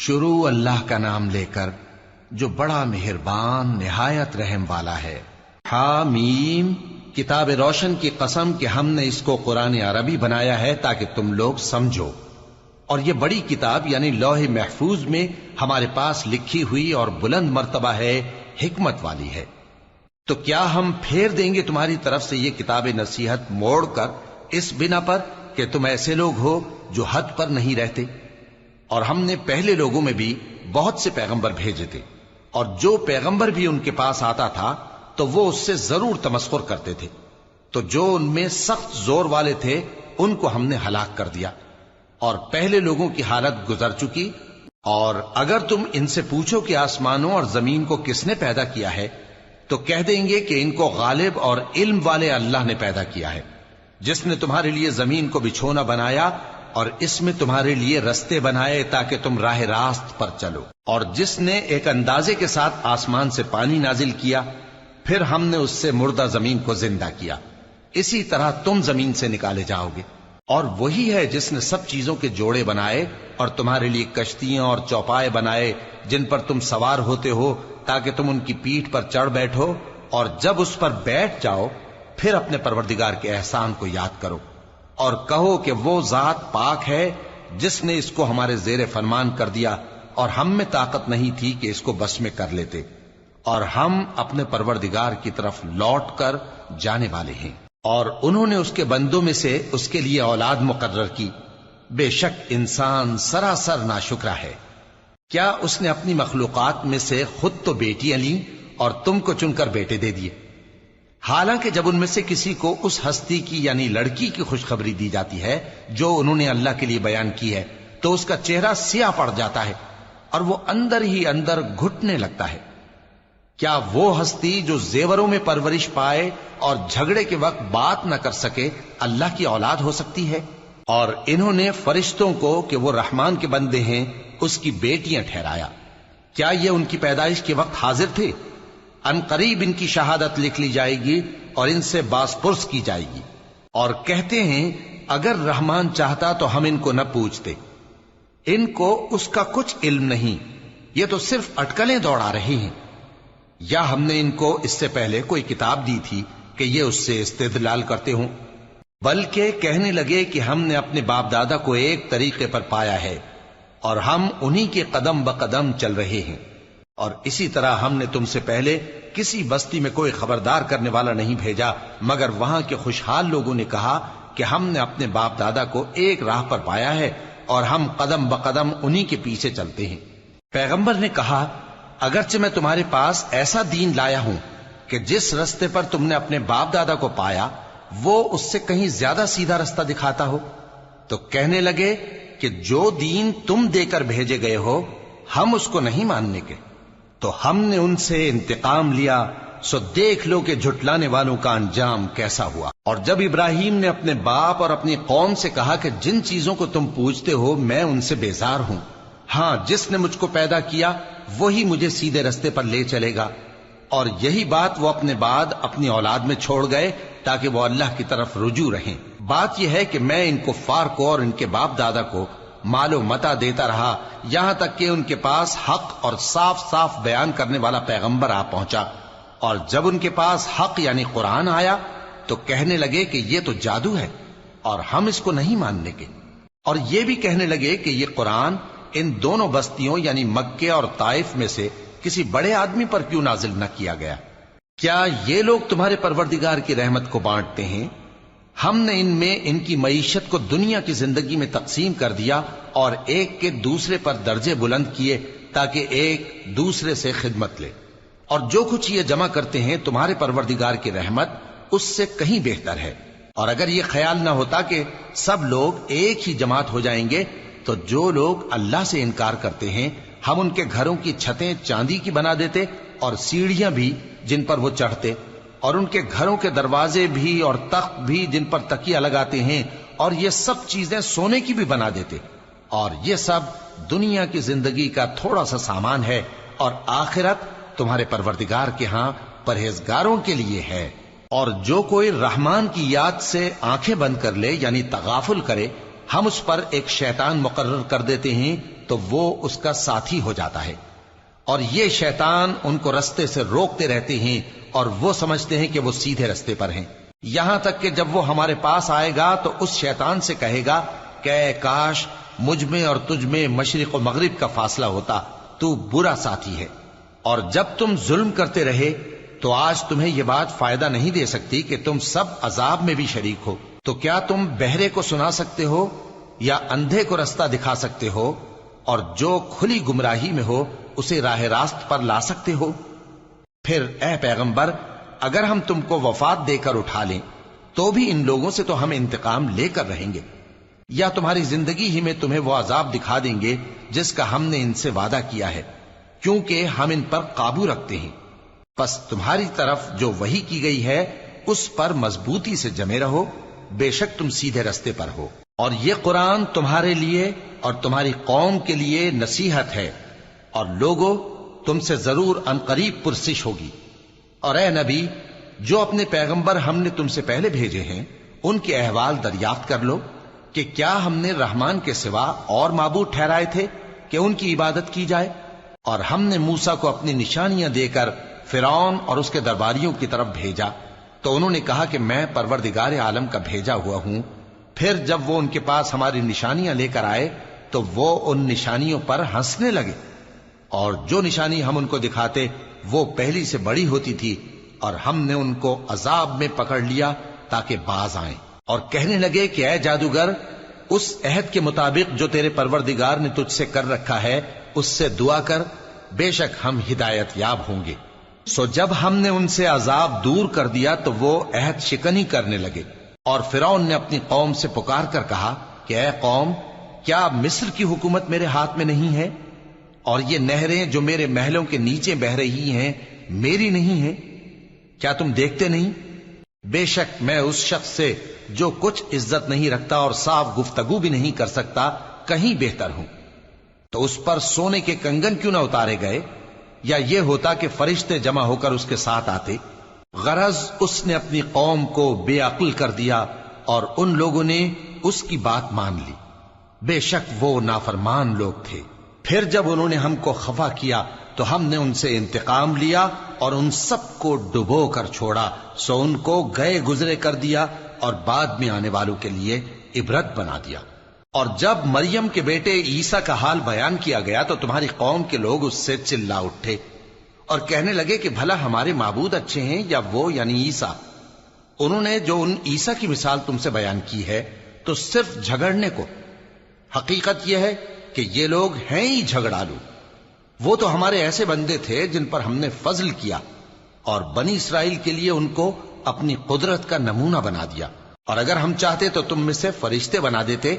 شروع اللہ کا نام لے کر جو بڑا مہربان نہایت رحم والا ہے۔ حامیم، کتاب روشن کی قسم کہ ہم نے اس کو قرآن عربی بنایا ہے تاکہ تم لوگ سمجھو، اور یہ بڑی کتاب یعنی لوح محفوظ میں ہمارے پاس لکھی ہوئی اور بلند مرتبہ ہے، حکمت والی ہے۔ تو کیا ہم پھیر دیں گے تمہاری طرف سے یہ کتاب نصیحت موڑ کر اس بنا پر کہ تم ایسے لوگ ہو جو حد پر نہیں رہتے؟ اور ہم نے پہلے لوگوں میں بھی بہت سے پیغمبر بھیجے تھے، اور جو پیغمبر بھی ان کے پاس آتا تھا تو وہ اس سے ضرور تمسخر کرتے تھے، تو جو ان میں سخت زور والے تھے ان کو ہم نے ہلاک کر دیا، اور پہلے لوگوں کی حالت گزر چکی۔ اور اگر تم ان سے پوچھو کہ آسمانوں اور زمین کو کس نے پیدا کیا ہے، تو کہہ دیں گے کہ ان کو غالب اور علم والے اللہ نے پیدا کیا ہے، جس نے تمہارے لیے زمین کو بچھونا بنایا اور اس میں تمہارے لیے رستے بنائے تاکہ تم راہ راست پر چلو، اور جس نے ایک اندازے کے ساتھ آسمان سے پانی نازل کیا، پھر ہم نے اس سے مردہ زمین کو زندہ کیا، اسی طرح تم زمین سے نکالے جاؤ گے۔ اور وہی ہے جس نے سب چیزوں کے جوڑے بنائے اور تمہارے لیے کشتیاں اور چوپائے بنائے جن پر تم سوار ہوتے ہو تاکہ تم ان کی پیٹھ پر چڑھ بیٹھو، اور جب اس پر بیٹھ جاؤ پھر اپنے پروردگار کے احسان کو یاد کرو اور کہو کہ وہ ذات پاک ہے جس نے اس کو ہمارے زیر فرمان کر دیا، اور ہم میں طاقت نہیں تھی کہ اس کو بس میں کر لیتے، اور ہم اپنے پروردگار کی طرف لوٹ کر جانے والے ہیں۔ اور انہوں نے اس کے بندوں میں سے اس کے لیے اولاد مقرر کی، بے شک انسان سراسر ناشکرا ہے۔ کیا اس نے اپنی مخلوقات میں سے خود تو بیٹیاں لیں اور تم کو چن کر بیٹے دے دیے، حالانکہ جب ان میں سے کسی کو اس ہستی کی یعنی لڑکی کی خوشخبری دی جاتی ہے جو انہوں نے اللہ کے لیے بیان کی ہے تو اس کا چہرہ سیاہ پڑ جاتا ہے اور وہ اندر ہی اندر گھٹنے لگتا ہے۔ کیا وہ ہستی جو زیوروں میں پرورش پائے اور جھگڑے کے وقت بات نہ کر سکے اللہ کی اولاد ہو سکتی ہے؟ اور انہوں نے فرشتوں کو کہ وہ رحمان کے بندے ہیں اس کی بیٹیاں ٹھہرایا۔ کیا یہ ان کی پیدائش کے وقت حاضر تھے؟ ان قریب ان کی شہادت لکھ لی جائے گی اور ان سے باز پرس کی جائے گی، اور کہتے ہیں اگر رحمان چاہتا تو ہم ان کو نہ پوچھتے، ان کو اس کا کچھ علم نہیں، یہ تو صرف اٹکلیں دوڑا رہے ہیں، یا ہم نے ان کو اس سے پہلے کوئی کتاب دی تھی کہ یہ اس سے استدلال کرتے ہوں؟ بلکہ کہنے لگے کہ ہم نے اپنے باپ دادا کو ایک طریقے پر پایا ہے اور ہم انہی کے قدم بقدم چل رہے ہیں، اور اسی طرح ہم نے تم سے پہلے کسی بستی میں کوئی خبردار کرنے والا نہیں بھیجا مگر وہاں کے خوشحال لوگوں نے کہا کہ ہم نے اپنے باپ دادا کو ایک راہ پر پایا ہے اور ہم قدم بقدم انہی کے پیچھے چلتے ہیں۔ پیغمبر نے کہا اگرچہ میں تمہارے پاس ایسا دین لایا ہوں کہ جس رستے پر تم نے اپنے باپ دادا کو پایا وہ اس سے کہیں زیادہ سیدھا رستہ دکھاتا ہو، تو کہنے لگے کہ جو دین تم دے کر بھیجے گئے ہو ہم اس کو نہیں ماننے کے، تو ہم نے ان سے انتقام لیا، سو دیکھ لو کہ جھٹلانے والوں کا انجام کیسا ہوا۔ اور جب ابراہیم نے اپنے باپ اور اپنی قوم سے کہا کہ جن چیزوں کو تم پوجتے ہو میں ان سے بیزار ہوں، ہاں جس نے مجھ کو پیدا کیا وہی مجھے سیدھے رستے پر لے چلے گا، اور یہی بات وہ اپنے بعد اپنی اولاد میں چھوڑ گئے تاکہ وہ اللہ کی طرف رجوع رہیں۔ بات یہ ہے کہ میں ان کفار کو اور ان کے باپ دادا کو مال و متاع دیتا رہا یہاں تک کہ ان کے پاس حق اور صاف صاف بیان کرنے والا پیغمبر آ پہنچا، اور جب ان کے پاس حق یعنی قرآن آیا تو کہنے لگے کہ یہ تو جادو ہے اور ہم اس کو نہیں ماننے کے، اور یہ بھی کہنے لگے کہ یہ قرآن ان دونوں بستیوں یعنی مکے اور طائف میں سے کسی بڑے آدمی پر کیوں نازل نہ کیا گیا؟ کیا یہ لوگ تمہارے پروردگار کی رحمت کو بانٹتے ہیں؟ ہم نے ان میں ان کی معیشت کو دنیا کی زندگی میں تقسیم کر دیا اور ایک کے دوسرے پر درجے بلند کیے تاکہ ایک دوسرے سے خدمت لے، اور جو کچھ یہ جمع کرتے ہیں تمہارے پروردگار کی رحمت اس سے کہیں بہتر ہے۔ اور اگر یہ خیال نہ ہوتا کہ سب لوگ ایک ہی جماعت ہو جائیں گے تو جو لوگ اللہ سے انکار کرتے ہیں ہم ان کے گھروں کی چھتیں چاندی کی بنا دیتے اور سیڑھیاں بھی جن پر وہ چڑھتے، اور ان کے گھروں کے دروازے بھی اور تخت بھی جن پر تکیہ لگاتے ہیں، اور یہ سب چیزیں سونے کی بھی بنا دیتے، اور یہ سب دنیا کی زندگی کا تھوڑا سا سامان ہے، اور آخرت تمہارے پروردگار کے ہاں پرہیزگاروں کے لیے ہے۔ اور جو کوئی رحمان کی یاد سے آنکھیں بند کر لے یعنی تغافل کرے ہم اس پر ایک شیطان مقرر کر دیتے ہیں تو وہ اس کا ساتھی ہو جاتا ہے، اور یہ شیطان ان کو رستے سے روکتے رہتے ہیں اور وہ سمجھتے ہیں کہ وہ سیدھے رستے پر ہیں، یہاں تک کہ جب وہ ہمارے پاس آئے گا تو اس شیطان سے کہے گا کہ اے کاش مجھ میں اور تجھ میں مشرق و مغرب کا فاصلہ ہوتا، تو برا ساتھی ہے۔ اور جب تم ظلم کرتے رہے تو آج تمہیں یہ بات فائدہ نہیں دے سکتی کہ تم سب عذاب میں بھی شریک ہو، تو کیا تم بہرے کو سنا سکتے ہو یا اندھے کو رستہ دکھا سکتے ہو، اور جو کھلی گمراہی میں ہو اسے راہ راست پر لا سکتے ہو؟ پھر اے پیغمبر، اگر ہم تم کو وفات دے کر اٹھا لیں تو بھی ان لوگوں سے تو ہم انتقام لے کر رہیں گے، یا تمہاری زندگی ہی میں تمہیں وہ عذاب دکھا دیں گے جس کا ہم نے ان سے وعدہ کیا ہے، کیونکہ ہم ان پر قابو رکھتے ہیں۔ پس تمہاری طرف جو وحی کی گئی ہے اس پر مضبوطی سے جمے رہو، بے شک تم سیدھے رستے پر ہو، اور یہ قرآن تمہارے لیے اور تمہاری قوم کے لیے نصیحت ہے، اور لوگوں تم سے ضرور عنقریب پرسش ہوگی۔ اور اے نبی، جو اپنے پیغمبر ہم نے تم سے پہلے بھیجے ہیں ان کے احوال دریافت کر لو کہ کیا ہم نے رحمان کے سوا اور معبود ٹھہرائے تھے کہ ان کی عبادت کی جائے؟ اور ہم نے موسیٰ کو اپنی نشانیاں دے کر فرعون اور اس کے درباریوں کی طرف بھیجا، تو انہوں نے کہا کہ میں پروردگار عالم کا بھیجا ہوا ہوں۔ پھر جب وہ ان کے پاس ہماری نشانیاں لے کر آئے تو وہ ان نشانیوں پر ہنسنے لگے، اور جو نشانی ہم ان کو دکھاتے وہ پہلی سے بڑی ہوتی تھی، اور ہم نے ان کو عذاب میں پکڑ لیا تاکہ باز آئیں، اور کہنے لگے کہ اے جادوگر، اس عہد کے مطابق جو تیرے پروردگار نے تجھ سے کر رکھا ہے اس سے دعا کر، بے شک ہم ہدایت یاب ہوں گے۔ سو جب ہم نے ان سے عذاب دور کر دیا تو وہ عہد شکنی کرنے لگے، اور فرعون نے اپنی قوم سے پکار کر کہا کہ اے قوم، کیا مصر کی حکومت میرے ہاتھ میں نہیں ہے، اور یہ نہریں جو میرے محلوں کے نیچے بہ رہی ہیں میری نہیں ہیں؟ کیا تم دیکھتے نہیں؟ بے شک میں اس شخص سے جو کچھ عزت نہیں رکھتا اور صاف گفتگو بھی نہیں کر سکتا کہیں بہتر ہوں۔ تو اس پر سونے کے کنگن کیوں نہ اتارے گئے، یا یہ ہوتا کہ فرشتے جمع ہو کر اس کے ساتھ آتے؟ غرض اس نے اپنی قوم کو بے عقل کر دیا اور ان لوگوں نے اس کی بات مان لی، بے شک وہ نافرمان لوگ تھے۔ پھر جب انہوں نے ہم کو خفا کیا تو ہم نے ان سے انتقام لیا اور ان سب کو ڈبو کر چھوڑا، سو ان کو گئے گزرے کر دیا اور بعد میں آنے والوں کے لیے عبرت بنا دیا۔ اور جب مریم کے بیٹے عیسیٰ کا حال بیان کیا گیا تو تمہاری قوم کے لوگ اس سے چلا اٹھے اور کہنے لگے کہ بھلا ہمارے معبود اچھے ہیں یا وہ یعنی عیسیٰ؟ انہوں نے جو ان عیسیٰ کی مثال تم سے بیان کی ہے تو صرف جھگڑنے کو، حقیقت یہ ہے کہ یہ لوگ ہیں ہی جھگڑالو۔ وہ تو ہمارے ایسے بندے تھے جن پر ہم نے فضل کیا، اور بنی اسرائیل کے لیے ان کو اپنی قدرت کا نمونہ بنا دیا، اور اگر ہم چاہتے تو تم میں سے فرشتے بنا دیتے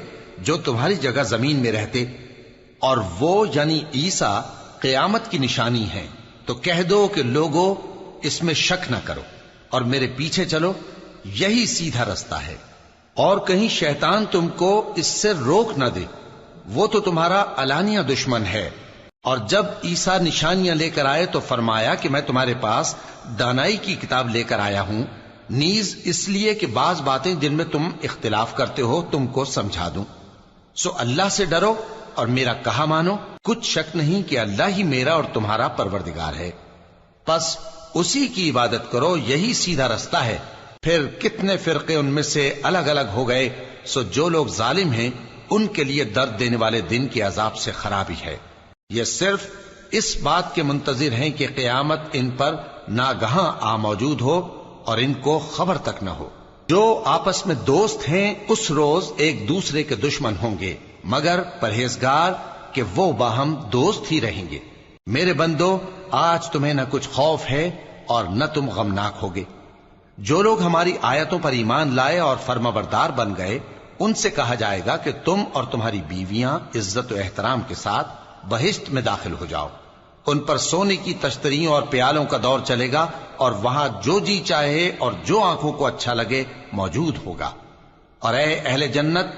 جو تمہاری جگہ زمین میں رہتے، اور وہ یعنی عیسیٰ قیامت کی نشانی ہے۔ تو کہہ دو کہ لوگوں اس میں شک نہ کرو اور میرے پیچھے چلو، یہی سیدھا رستہ ہے، اور کہیں شیطان تم کو اس سے روک نہ دے، وہ تو تمہارا علانیہ دشمن ہے۔ اور جب عیسیٰ نشانیاں لے کر آئے تو فرمایا کہ میں تمہارے پاس دانائی کی کتاب لے کر آیا ہوں، نیز اس لیے کہ بعض باتیں جن میں تم اختلاف کرتے ہو تم کو سمجھا دوں۔ سو اللہ سے ڈرو اور میرا کہا مانو، کچھ شک نہیں کہ اللہ ہی میرا اور تمہارا پروردگار ہے، پس اسی کی عبادت کرو، یہی سیدھا رستہ ہے۔ پھر کتنے فرقے ان میں سے الگ الگ ہو گئے، سو جو لوگ ظالم ہیں ان کے لیے درد دینے والے دن کے عذاب سے خرابی ہے۔ یہ صرف اس بات کے منتظر ہیں کہ قیامت ان پر ناگہاں آ موجود ہو اور ان کو خبر تک نہ ہو۔ جو آپس میں دوست ہیں اس روز ایک دوسرے کے دشمن ہوں گے، مگر پرہیزگار کہ وہ باہم دوست ہی رہیں گے۔ میرے بندو، آج تمہیں نہ کچھ خوف ہے اور نہ تم غمناک ہوگے۔ جو لوگ ہماری آیتوں پر ایمان لائے اور فرمانبردار بن گئے ان سے کہا جائے گا کہ تم اور تمہاری بیویاں عزت و احترام کے ساتھ بہشت میں داخل ہو جاؤ۔ ان پر سونے کی تشتریوں اور پیالوں کا دور چلے گا، اور وہاں جو جی چاہے اور جو آنکھوں کو اچھا لگے موجود ہوگا۔ اور اے اہل جنت،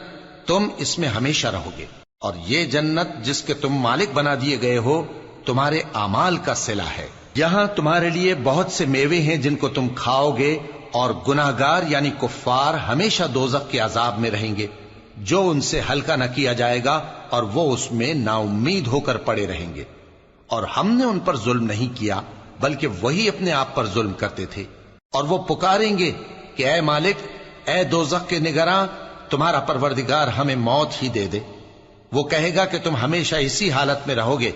تم اس میں ہمیشہ رہو گے، اور یہ جنت جس کے تم مالک بنا دیے گئے ہو تمہارے اعمال کا صلہ ہے۔ یہاں تمہارے لیے بہت سے میوے ہیں جن کو تم کھاؤ گے، اور گناہگار یعنی کفار ہمیشہ دوزخ کے عذاب میں رہیں گے، جو ان سے ہلکا نہ کیا جائے گا اور وہ اس میں ناامید ہو کر پڑے رہیں گے۔ اور ہم نے ان پر ظلم نہیں کیا بلکہ وہی اپنے آپ پر ظلم کرتے تھے۔ اور وہ پکاریں گے کہ اے مالک، اے دوزخ کے نگراں، تمہارا پروردگار ہمیں موت ہی دے دے۔ وہ کہے گا کہ تم ہمیشہ اسی حالت میں رہو گے،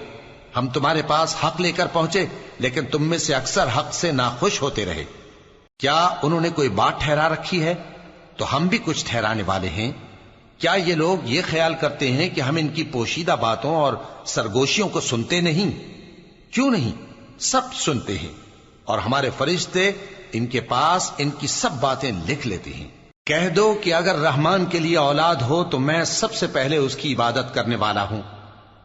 ہم تمہارے پاس حق لے کر پہنچے لیکن تم میں سے اکثر حق سے ناخوش ہوتے رہے۔ کیا انہوں نے کوئی بات ٹھہرا رکھی ہے؟ تو ہم بھی کچھ ٹھہرانے والے ہیں۔ کیا یہ لوگ یہ خیال کرتے ہیں کہ ہم ان کی پوشیدہ باتوں اور سرگوشیوں کو سنتے نہیں؟ کیوں نہیں، سب سنتے ہیں، اور ہمارے فرشتے ان کے پاس ان کی سب باتیں لکھ لیتے ہیں۔ کہہ دو کہ اگر رحمان کے لیے اولاد ہو تو میں سب سے پہلے اس کی عبادت کرنے والا ہوں۔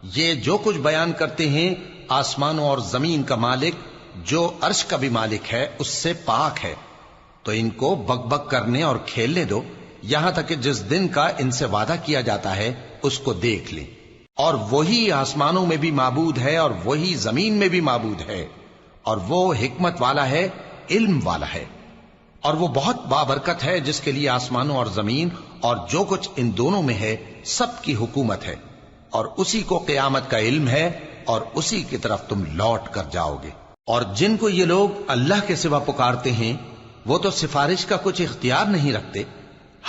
یہ جو کچھ بیان کرتے ہیں آسمانوں اور زمین کا مالک جو عرش کا بھی مالک ہے اس سے پاک ہے، تو ان کو بک بک کرنے اور کھیلنے دو یہاں تک کہ جس دن کا ان سے وعدہ کیا جاتا ہے اس کو دیکھ لیں۔ اور وہی آسمانوں میں بھی معبود ہے اور وہی زمین میں بھی معبود ہے، اور وہ حکمت والا ہے، علم والا ہے، اور وہ بہت بابرکت ہے جس کے لیے آسمانوں اور زمین اور جو کچھ ان دونوں میں ہے سب کی حکومت ہے، اور اسی کو قیامت کا علم ہے اور اسی کی طرف تم لوٹ کر جاؤ گے۔ اور جن کو یہ لوگ اللہ کے سوا پکارتے ہیں وہ تو سفارش کا کچھ اختیار نہیں رکھتے،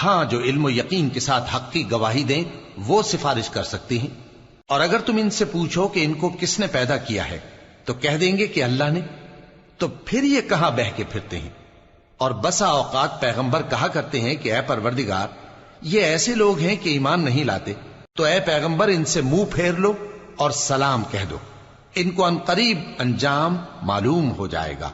ہاں جو علم و یقین کے ساتھ حق کی گواہی دیں وہ سفارش کر سکتے ہیں۔ اور اگر تم ان سے پوچھو کہ ان کو کس نے پیدا کیا ہے تو کہہ دیں گے کہ اللہ نے، تو پھر یہ کہاں بہہ کے پھرتے ہیں۔ اور بسا اوقات پیغمبر کہا کرتے ہیں کہ اے پروردگار، یہ ایسے لوگ ہیں کہ ایمان نہیں لاتے، تو اے پیغمبر ان سے منہ پھیر لو اور سلام کہہ دو، ان کو عنقریب انجام معلوم ہو جائے گا۔